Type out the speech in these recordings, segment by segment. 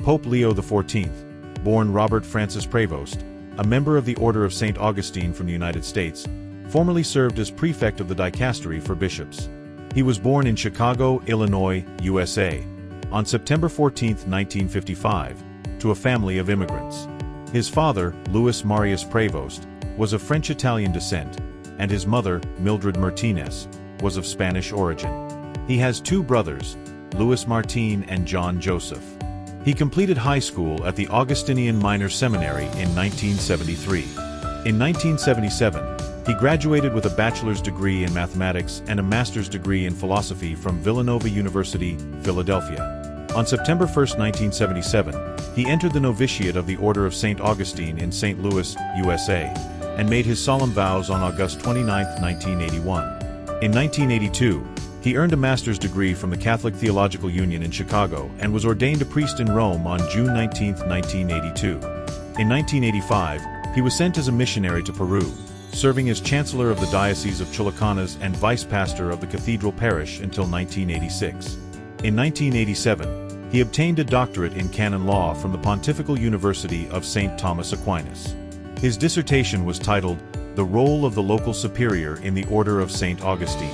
Pope Leo XIV, born Robert Francis Prevost, a member of the Order of St. Augustine from the United States, formerly served as prefect of the dicastery for bishops. He was born in Chicago, Illinois, USA, on September 14, 1955, to a family of immigrants. His father, Louis Marius Prevost, was of French-Italian descent, and his mother, Mildred Martinez, was of Spanish origin. He has two brothers, Louis Martin and John Joseph. He completed high school at the Augustinian Minor Seminary in 1973. In 1977, he graduated with a bachelor's degree in mathematics and a master's degree in philosophy from Villanova University, Philadelphia. On September 1, 1977, he entered the novitiate of the Order of St. Augustine in St. Louis, USA, and made his solemn vows on August 29, 1981. In 1982, he earned a master's degree from the Catholic Theological Union in Chicago and was ordained a priest in Rome on June 19, 1982. In 1985, he was sent as a missionary to Peru, serving as chancellor of the Diocese of Chulucanas and vice pastor of the Cathedral Parish until 1986. In 1987, he obtained a doctorate in canon law from the Pontifical University of St. Thomas Aquinas. His dissertation was titled, "The Role of the Local Superior in the Order of St. Augustine."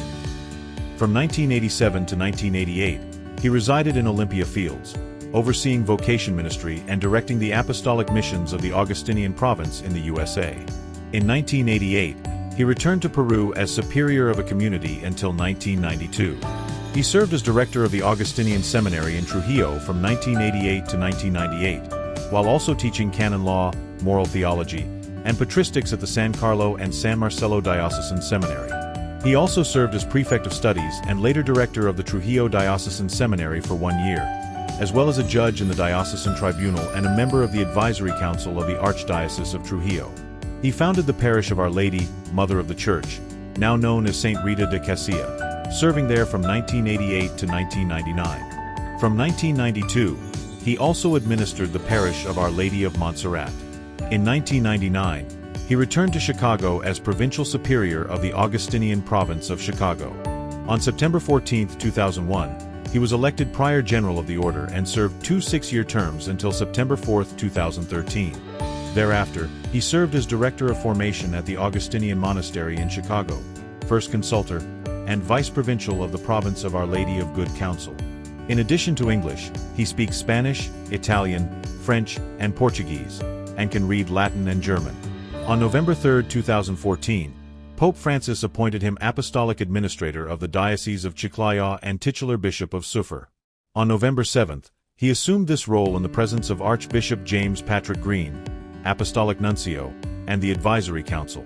From 1987 to 1988, he resided in Olympia Fields, overseeing vocation ministry and directing the apostolic missions of the Augustinian province in the USA. In 1988, he returned to Peru as superior of a community until 1992. He served as director of the Augustinian Seminary in Trujillo from 1988 to 1998, while also teaching canon law, moral theology, and patristics at the San Carlo and San Marcelo Diocesan Seminary. He also served as prefect of studies and later director of the Trujillo Diocesan Seminary for 1 year, as well as a judge in the Diocesan Tribunal and a member of the Advisory Council of the Archdiocese of Trujillo. He founded the parish of Our Lady, Mother of the Church, now known as St. Rita de Casilla, serving there from 1988 to 1999. From 1992, he also administered the parish of Our Lady of Montserrat. In 1999, he returned to Chicago as Provincial Superior of the Augustinian Province of Chicago. On September 14, 2001, he was elected Prior General of the Order and served 2 6-year terms until September 4, 2013. Thereafter, he served as Director of Formation at the Augustinian Monastery in Chicago, First Consultor, and Vice Provincial of the Province of Our Lady of Good Counsel. In addition to English, he speaks Spanish, Italian, French, and Portuguese, and can read Latin and German. On November 3, 2014, Pope Francis appointed him Apostolic Administrator of the Diocese of Chiclayo and titular Bishop of Suffolk. On November 7, he assumed this role in the presence of Archbishop James Patrick Green, Apostolic Nuncio, and the Advisory Council.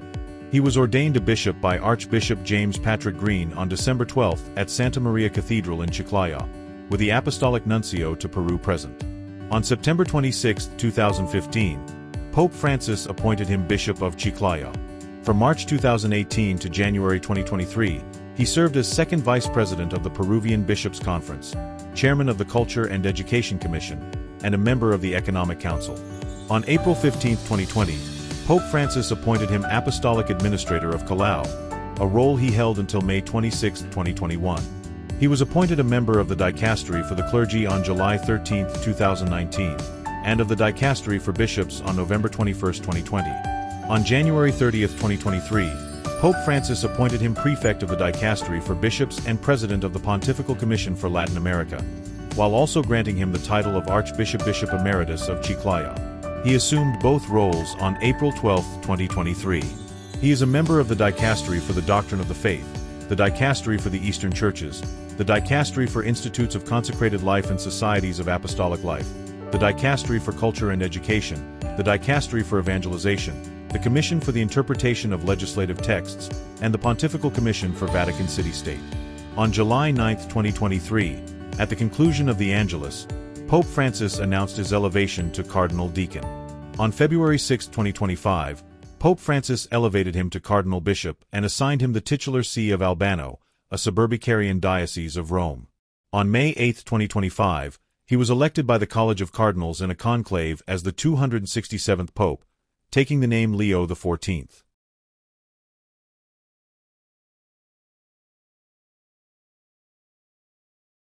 He was ordained a bishop by Archbishop James Patrick Green on December 12 at Santa Maria Cathedral in Chiclayo, with the Apostolic Nuncio to Peru present. On September 26, 2015, Pope Francis appointed him Bishop of Chiclayo. From March 2018 to January 2023, he served as second vice president of the Peruvian Bishops' Conference, chairman of the Culture and Education Commission, and a member of the Economic Council. On April 15, 2020, Pope Francis appointed him Apostolic Administrator of Callao, a role he held until May 26, 2021. He was appointed a member of the Dicastery for the Clergy on July 13, 2019, and of the Dicastery for Bishops on November 21, 2020. On January 30, 2023, Pope Francis appointed him Prefect of the Dicastery for Bishops and President of the Pontifical Commission for Latin America, while also granting him the title of Archbishop Bishop Emeritus of Chiclayo. He assumed both roles on April 12, 2023. He is a member of the Dicastery for the Doctrine of the Faith, the Dicastery for the Eastern Churches, the Dicastery for Institutes of Consecrated Life and Societies of Apostolic Life, the Dicastery for Culture and Education, the Dicastery for Evangelization, the Commission for the Interpretation of Legislative Texts, and the Pontifical Commission for Vatican City State. On July 9, 2023, at the conclusion of the Angelus, Pope Francis announced his elevation to Cardinal Deacon. On February 6, 2025, Pope Francis elevated him to Cardinal Bishop and assigned him the titular see of Albano, a suburbicarian diocese of Rome. On May 8, 2025, he was elected by the College of Cardinals in a conclave as the 267th Pope, taking the name Leo XIV.